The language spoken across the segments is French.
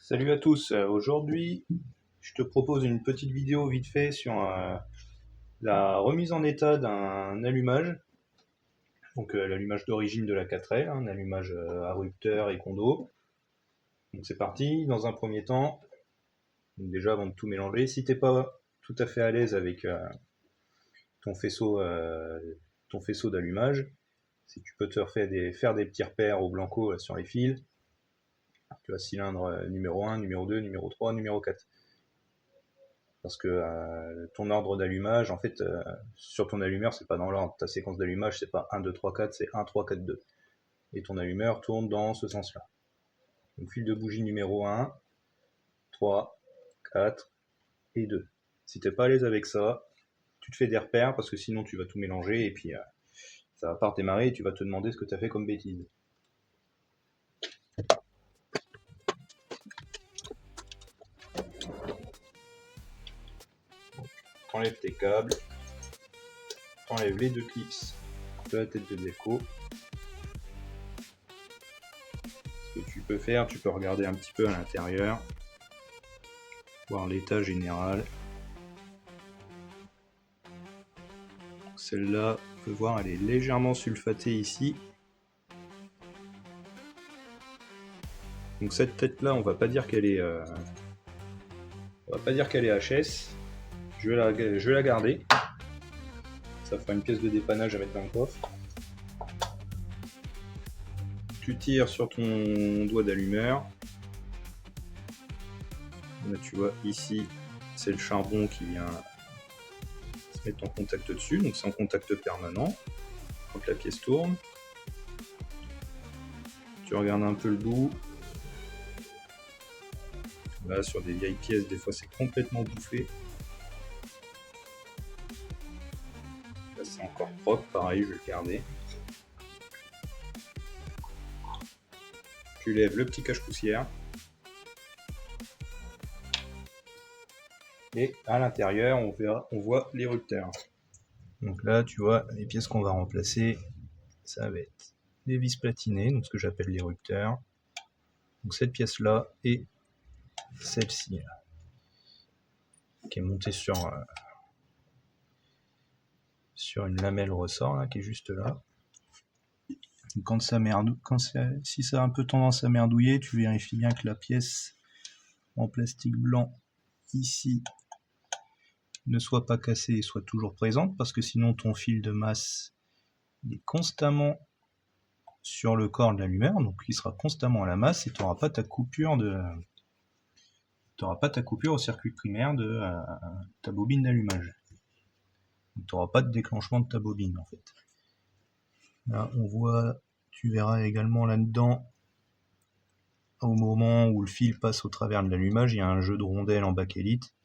Salut à tous, aujourd'hui je te propose une petite vidéo vite fait sur la remise en état d'un allumage, donc l'allumage d'origine de la 4L, un allumage à rupteur et condo. Donc c'est parti, dans un premier temps, donc déjà avant de tout mélanger, si t'es pas tout à fait à l'aise avec ton faisceau, d'allumage, si tu peux te faire des petits repères au blanco là, sur les fils, tu as cylindre numéro 1, numéro 2, numéro 3, numéro 4. Parce que ton ordre d'allumage, en fait, sur ton allumeur, c'est pas dans l'ordre. Ta séquence d'allumage, c'est pas 1, 2, 3, 4, c'est 1, 3, 4, 2. Et ton allumeur tourne dans ce sens-là. Donc fil de bougie numéro 1, 3, 4 et 2. Si t'es pas à l'aise avec ça, tu te fais des repères parce que sinon tu vas tout mélanger et puis ça va pas redémarrer et tu vas te demander ce que tu as fait comme bêtise. T'enlèves tes câbles, t'enlèves les deux clips de la tête de déco. Ce que tu peux faire, tu peux regarder un petit peu à l'intérieur, voir l'état général. Celle-là, on peut voir, elle est légèrement sulfatée ici. Donc cette tête-là, on va pas dire qu'elle est, HS. Je vais la garder. Ça fera une pièce de dépannage à mettre dans le coffre. Tu tires sur ton doigt d'allumeur. Là, tu vois, ici, c'est le charbon qui vient se mettre en contact dessus. Donc c'est en contact permanent quand la pièce tourne. Tu regardes un peu le bout. Là, sur des vieilles pièces, des fois, c'est complètement bouffé. Là, c'est encore propre, pareil, je vais le garder. Tu lèves le petit cache-poussière. Et à l'intérieur, on voit les rupteurs. Donc là, tu vois, les pièces qu'on va remplacer, ça va être des vis platinées, donc ce que j'appelle les rupteurs. Donc cette pièce-là et celle-ci, qui est montée sur une lamelle ressort, là, qui est juste là. Si ça a un peu tendance à merdouiller, tu vérifies bien que la pièce en plastique blanc ici ne soit pas cassée et soit toujours présente, parce que sinon ton fil de masse est constamment sur le corps de l'allumeur, donc il sera constamment à la masse et tu n'auras pas ta coupure au circuit primaire de ta bobine d'allumage. Tu n'auras pas de déclenchement de ta bobine en fait. Là on voit, tu verras également là-dedans, au moment où le fil passe au travers de l'allumage, il y a un jeu de rondelles en bakélite.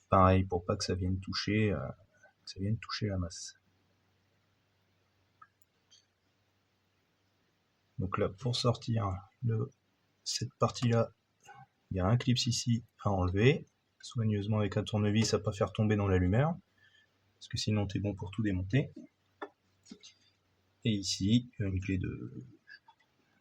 Pareil, pour pas que ça vienne toucher la masse. Donc là, pour sortir cette partie-là, il y a un clip ici à enlever, soigneusement avec un tournevis à pas faire tomber dans l'allumeur, parce que sinon t'es bon pour tout démonter. Et ici, une clé de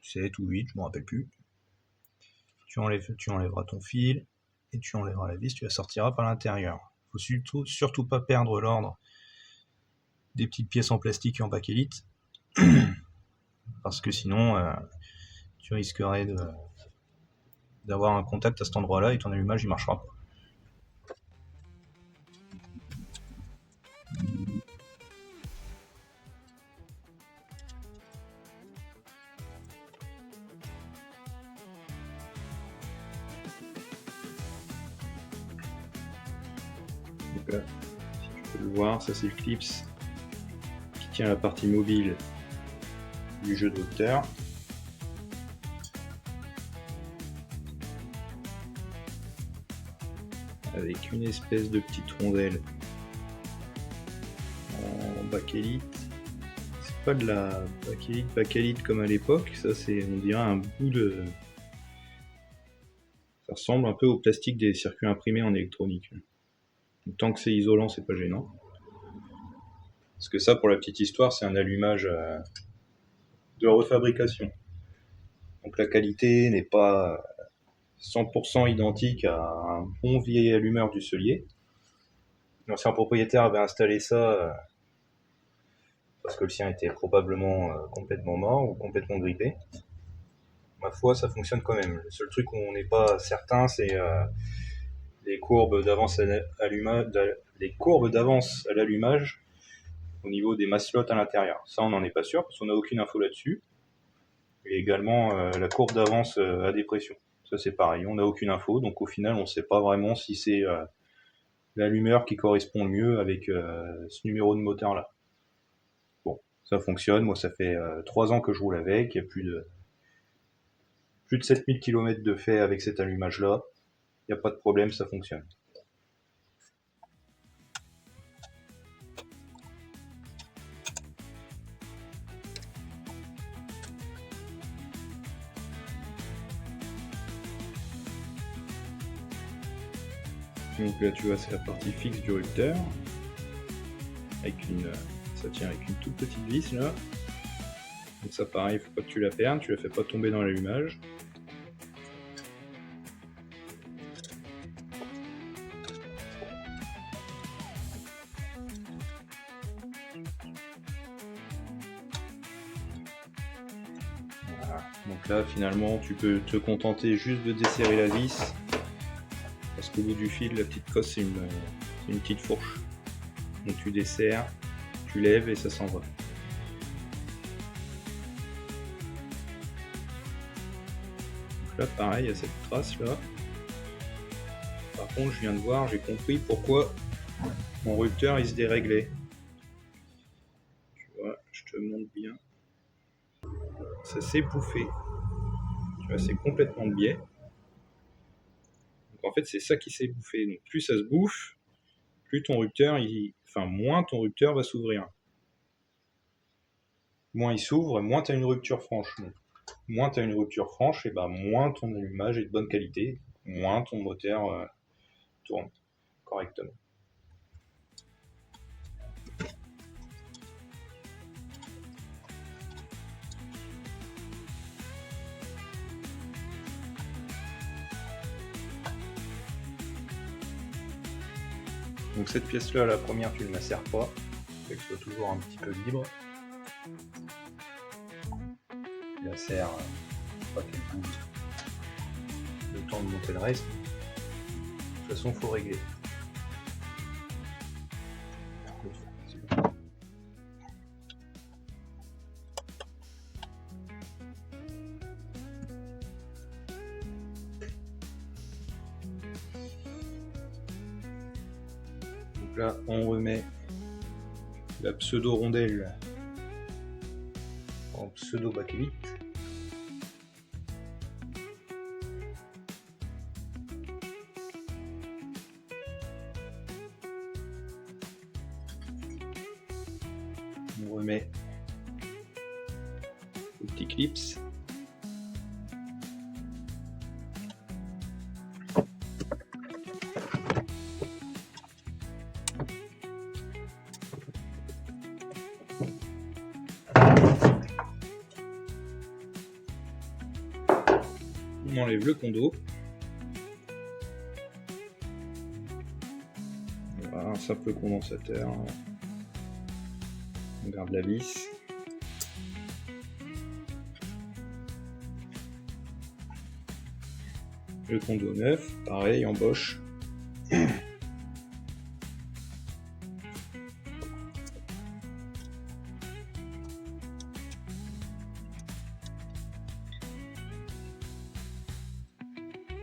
7 ou 8, je me rappelle plus. Tu enlèveras ton fil et tu enlèveras la vis, tu la sortiras par l'intérieur. Il faut surtout pas perdre l'ordre des petites pièces en plastique et en bakélite, parce que sinon tu risquerais d'avoir un contact à cet endroit-là et ton allumage il marchera pas. Donc là, si tu peux le voir, ça c'est le clips qui tient la partie mobile du jeu de rupteur. Avec une espèce de petite rondelle en bakélite. C'est pas de la bakélite comme à l'époque, ça c'est, on dirait un bout de... Ça ressemble un peu au plastique des circuits imprimés en électronique. Donc, tant que c'est isolant, c'est pas gênant. Parce que ça, pour la petite histoire, c'est un allumage de refabrication. Donc la qualité n'est pas 100% identique à un bon vieil allumeur du Cellier. L'ancien propriétaire avait installé ça parce que le sien était probablement complètement mort ou complètement grippé. Ma foi, ça fonctionne quand même. Le seul truc où on n'est pas certain, c'est les courbes d'avance à l'allumage au niveau des maslots à l'intérieur. Ça, on n'en est pas sûr parce qu'on n'a aucune info là-dessus. Et également la courbe d'avance à dépression. Ça, c'est pareil, on n'a aucune info. Donc au final, on ne sait pas vraiment si c'est l'allumeur qui correspond le mieux avec ce numéro de moteur-là. Bon, ça fonctionne. Moi, ça fait 3 ans que je roule avec. Il y a plus de 7000 km de fait avec cet allumage-là. Il n'y a pas de problème, ça fonctionne. Donc là, tu vois, c'est la partie fixe du rupteur. Ça tient avec une toute petite vis là. Donc ça, pareil, il faut pas que tu la perdes, tu la fais pas tomber dans l'allumage. Voilà. Donc là, finalement, tu peux te contenter juste de desserrer la vis. Parce qu'au bout du fil, la petite cosse, c'est une petite fourche. Donc tu desserres, tu lèves et ça s'en va. Donc là, pareil, il y a cette trace là. Par contre, je viens de voir, j'ai compris pourquoi mon rupteur il se déréglait. Tu vois, je te montre bien. Ça s'est bouffé. Tu vois, c'est complètement de biais. Donc en fait, c'est ça qui s'est bouffé. Donc plus ça se bouffe, plus ton rupteur, moins ton rupteur va s'ouvrir. Moins il s'ouvre, moins tu as une rupture franche. Donc, moins tu as une rupture franche, et moins ton allumage est de bonne qualité, moins ton moteur tourne correctement. Donc cette pièce-là, la première, tu ne la serres pas, fait que ce soit toujours un petit peu libre. Tu la serres, pas qu'elle bouge le temps de monter le reste. De toute façon, il faut régler. Donc là, on remet la pseudo-rondelle en pseudo-bakélite. On remet le petit clips. On enlève le condo. Voilà, un simple condensateur. On garde la vis. Le condo neuf, pareil, en Bosch.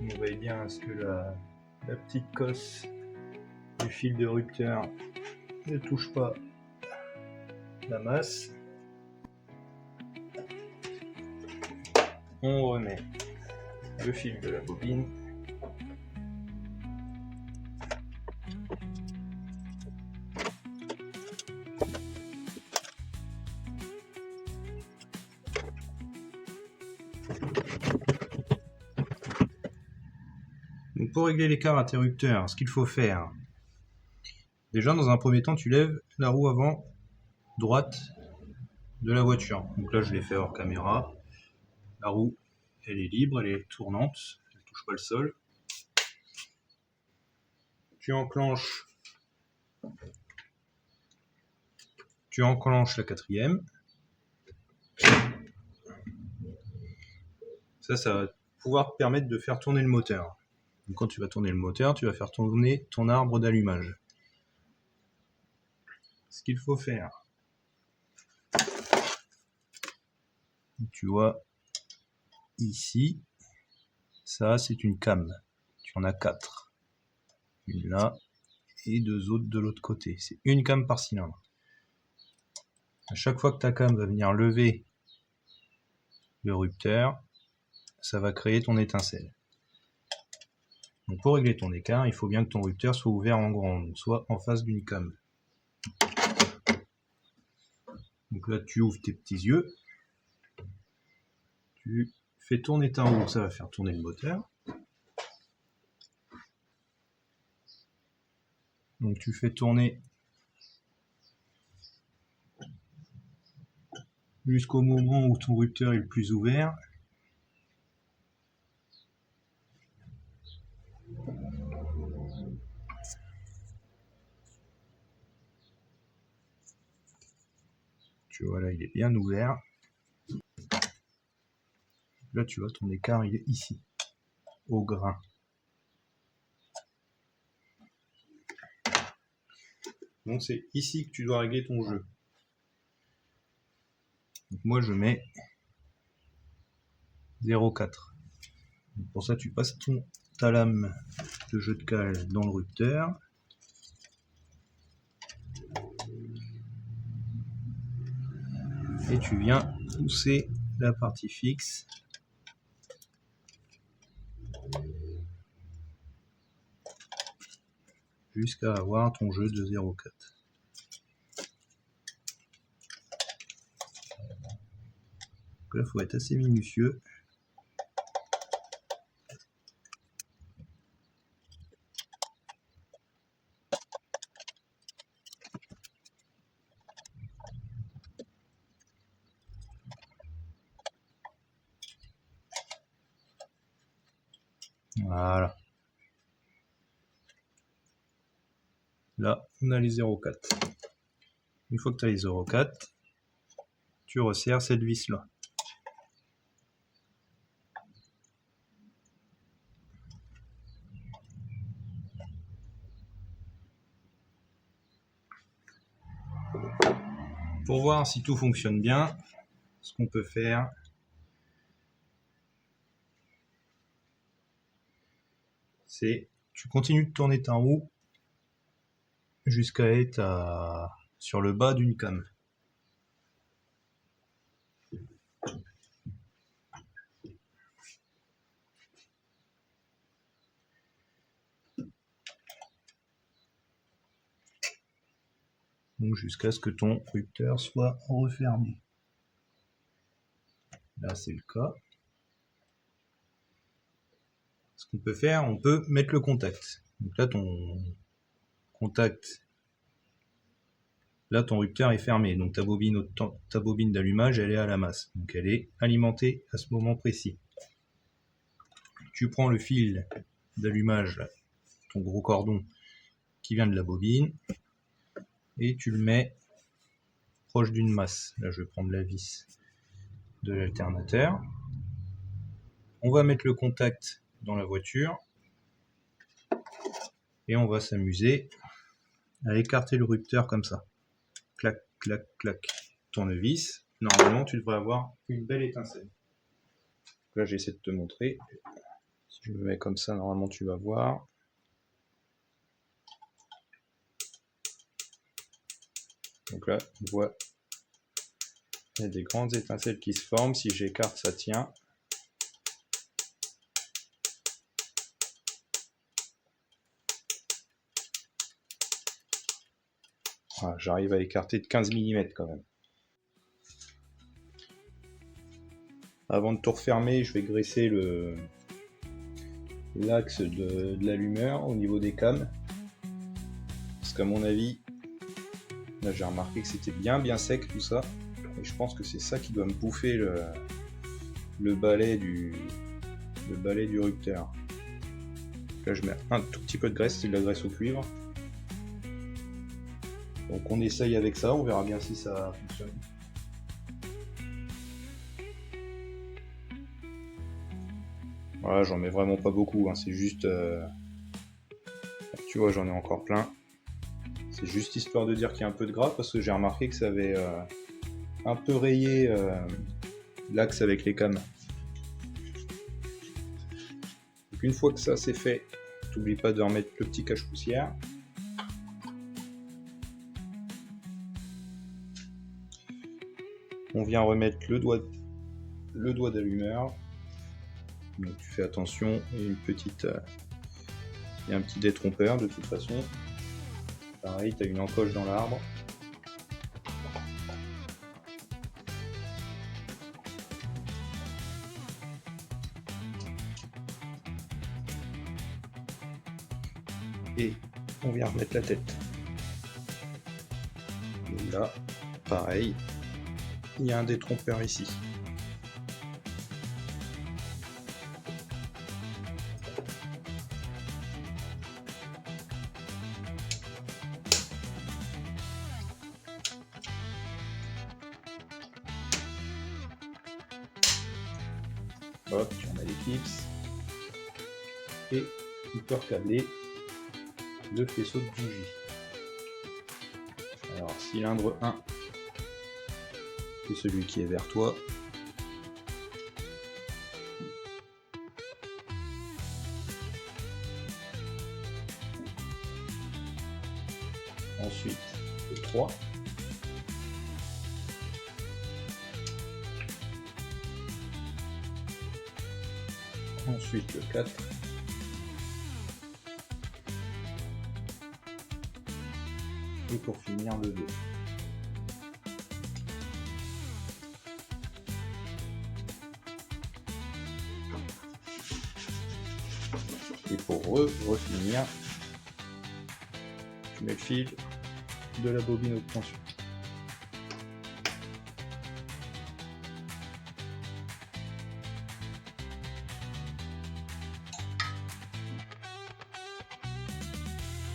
On veille bien à ce que la petite cosse du fil de rupteur ne touche pas la masse. On remet le fil de la bobine. Donc pour régler l'écart interrupteur, ce qu'il faut faire, déjà dans un premier temps, tu lèves la roue avant droite de la voiture. Donc là, je l'ai fait hors caméra. La roue, elle est libre, elle est tournante, elle touche pas le sol. Tu enclenches la quatrième. Ça va pouvoir te permettre de faire tourner le moteur. Donc quand tu vas tourner le moteur, tu vas faire tourner ton arbre d'allumage. Ce qu'il faut faire, tu vois ici, ça c'est une cam. Tu en as 4. Une là et 2 autres de l'autre côté. C'est une cam par cylindre. À chaque fois que ta cam va venir lever le rupteur, ça va créer ton étincelle. Donc pour régler ton écart, il faut bien que ton rupteur soit ouvert en grand, donc soit en face d'une cam. Donc là tu ouvres tes petits yeux, tu fais tourner ta roue, ça va faire tourner le moteur. Donc tu fais tourner jusqu'au moment où ton rupteur est le plus ouvert. Tu vois là, il est bien ouvert. Là, tu vois, ton écart, il est ici, au grain. Donc c'est ici que tu dois régler ton jeu. Donc moi, je mets 0,4. Pour ça, tu passes ta lame de jeu de cale dans le rupteur. Et tu viens pousser la partie fixe jusqu'à avoir ton jeu de 0,4. Donc là, il faut être assez minutieux. Voilà. Là, on a les 0,4. Une fois que tu as les 0,4, tu resserres cette vis-là. Pour voir si tout fonctionne bien, ce qu'on peut faire, c'est tu continues de tourner ta roue jusqu'à être sur le bas d'une cam. Donc jusqu'à ce que ton rupteur soit refermé. Là c'est le cas. Ce qu'on peut faire, on peut mettre le contact. Donc là ton contact, là ton rupteur est fermé, donc ta bobine d'allumage elle est à la masse, donc elle est alimentée à ce moment précis. Tu prends le fil d'allumage, ton gros cordon qui vient de la bobine, et tu le mets proche d'une masse. Là je vais prendre la vis de l'alternateur. On va mettre le contact dans la voiture et on va s'amuser à écarter le rupteur comme ça. Clac, clac, clac. Tournevis. Normalement, tu devrais avoir une belle étincelle. Là, j'essaie de te montrer. Si je me mets comme ça, normalement, tu vas voir. Donc là, on voit, il y a des grandes étincelles qui se forment. Si j'écarte, ça tient. Voilà, j'arrive à écarter de 15 mm quand même. Avant de tout refermer, je vais graisser l'axe de l'allumeur au niveau des cams. Parce qu'à mon avis, là j'ai remarqué que c'était bien sec tout ça. Et je pense que c'est ça qui doit me bouffer le balai du rupteur. Là je mets un tout petit peu de graisse, c'est de la graisse au cuivre. Donc on essaye avec ça, on verra bien si ça fonctionne. Voilà, j'en mets vraiment pas beaucoup, hein. C'est juste... Tu vois, j'en ai encore plein. C'est juste histoire de dire qu'il y a un peu de gras, parce que j'ai remarqué que ça avait un peu rayé l'axe avec les cames. Donc une fois que ça c'est fait, n'oublie pas de remettre le petit cache-poussière. On vient remettre le doigt d'allumeur. Donc tu fais attention, il y a une petite, il y a un petit détrompeur de toute façon. Pareil, tu as une encoche dans l'arbre. Et on vient remettre la tête. Et là, pareil, il y a un détrompeur ici. Hop, tu en as les clips. Et tu peux recabler le faisceau de bougie. Alors, cylindre 1, c'est celui qui est vers toi. Ensuite, le 3. Ensuite, le 4. Et pour finir, le 2. Et pour refinir, tu mets le fil de la bobine haute tension.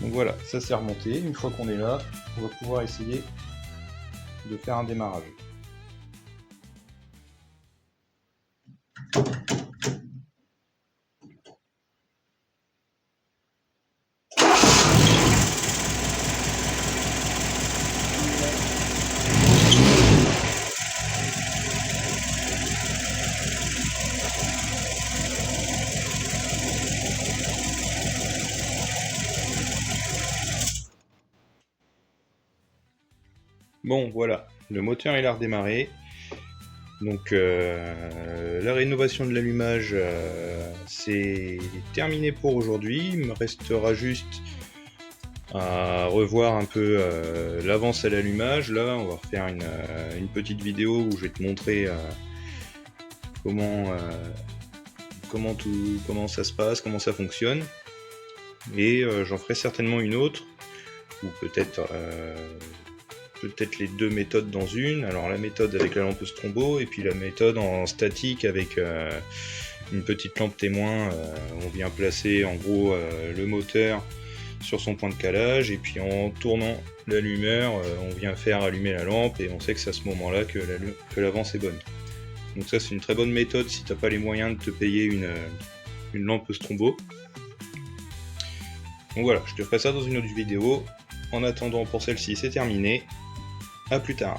Donc voilà, ça c'est remonté. Une fois qu'on est là, on va pouvoir essayer de faire un démarrage. Bon voilà, le moteur il a redémarré. Donc la rénovation de l'allumage c'est terminé pour aujourd'hui. Il me restera juste à revoir un peu l'avance à l'allumage. Là on va refaire une petite vidéo où je vais te montrer comment ça se passe, comment ça fonctionne. Et j'en ferai certainement une autre, ou peut-être les deux méthodes dans une. Alors la méthode avec la lampe strombo et puis la méthode en statique avec une petite lampe témoin. On vient placer en gros le moteur sur son point de calage et puis en tournant l'allumeur on vient faire allumer la lampe et on sait que c'est à ce moment là que l'avance est bonne. Donc ça c'est une très bonne méthode si tu n'as pas les moyens de te payer une lampe strombo. Donc voilà, je te ferai ça dans une autre vidéo. En attendant, pour celle-ci c'est terminé. A plus tard.